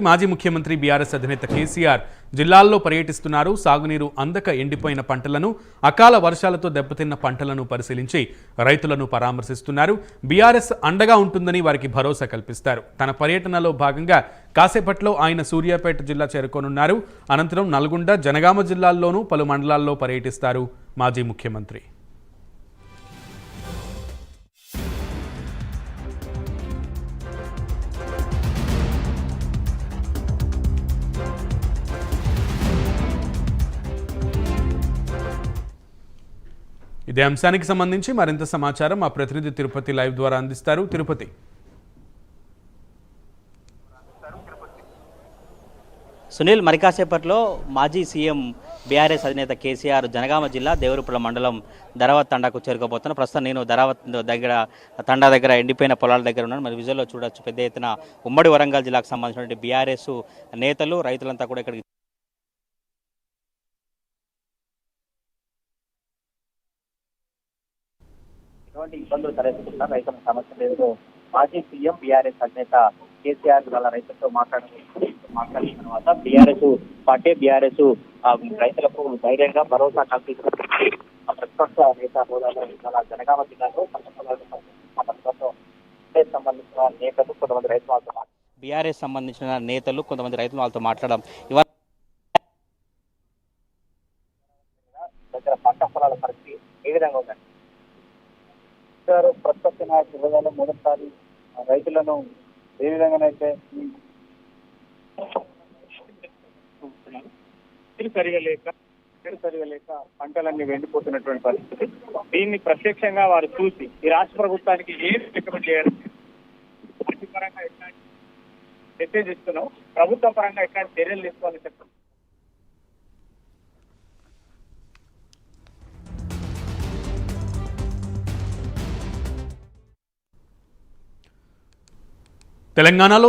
మాజీ ముఖ్యమంత్రి బీఆర్ఎస్ అధినేత కేసీఆర్ జిల్లాల్లో పర్యటిస్తున్నారు. సాగునీరు అందక ఎండిపోయిన పంటలను, అకాల వర్షాలతో దెబ్బతిన్న పంటలను పరిశీలించి రైతులను పరామర్శిస్తున్నారు. బీఆర్ఎస్ అండగా ఉంటుందని వారికి భరోసా కల్పిస్తారు. తన పర్యటనలో భాగంగా కాసేపట్లో ఆయన సూర్యాపేట జిల్లా చేరుకోనున్నారు. అనంతరం నల్గొండ, జనగామ జిల్లాల్లోనూ పలు మండలాల్లో పర్యటిస్తారు మాజీ ముఖ్యమంత్రి. ఇదే అంశానికి సంబంధించి మరింత సమాచారం మా ప్రతినిధి తిరుపతి లైవ్ ద్వారా అందిస్తారు. తిరుపతి. సునీల్, మరి కాసేపట్లో మాజీ సీఎం బీఆర్ఎస్ అధినేత కేసీఆర్ జనగామ జిల్లా దేవరపుల మండలం ధరావత్ తండాకు చేరుకోబోతున్నా. ప్రస్తుతం నేను ధరావత్ దగ్గర తండా దగ్గర ఎండిపోయిన పొలాల దగ్గర ఉన్నాను. మరి విజువల్లో చూడొచ్చు, పెద్ద ఎత్తున ఉమ్మడి వరంగల్ జిల్లాకు సంబంధించినటువంటి బీఆర్ఎస్ నేతలు, రైతులంతా కూడా ఇక్కడికి ఎటువంటి ఇబ్బందులు తలెత్తుతున్నా రైతుల సమస్య లేదు. మాజీ సీఎం బీఆర్ఎస్ అధినేత కేసీఆర్ వాళ్ళ రైతులతో మాట్లాడిన తర్వాత బీఆర్ఎస్ పార్టీ రైతులకు ధైర్యంగా భరోసా కల్పిస్తున్నటువంటి ప్రతిపక్ష నేత హోదాలో జనగామ జిల్లాలో సంబంధించిన నేతలు కొంతమంది రైతులు వాళ్ళతో బీఆర్ఎస్ సంబంధించిన నేతలు కొంతమంది రైతులు వాళ్ళతో మాట్లాడడం ఇవాళ దగ్గర పంట పొలాల పరిస్థితి ఏ విధంగా ఉందండి? ప్రతిపక్ష నాయకులు మొదటిసారి రైతులను ఏ విధంగానైతే సరిగా లేక పంటలన్నీ వెండిపోతున్నటువంటి పరిస్థితి. దీన్ని ప్రత్యక్షంగా వారు చూసి ఈ రాష్ట్ర ప్రభుత్వానికి ఏం రికమెండ్ చేయాలి, పార్టీ పరంగా ఎట్లాంటి మెసేజ్ ఇస్తున్నాం, ప్రభుత్వ పరంగా ఎట్లాంటి చర్యలు తీసుకోవాలని చెప్తున్నాం. తెలంగాణలో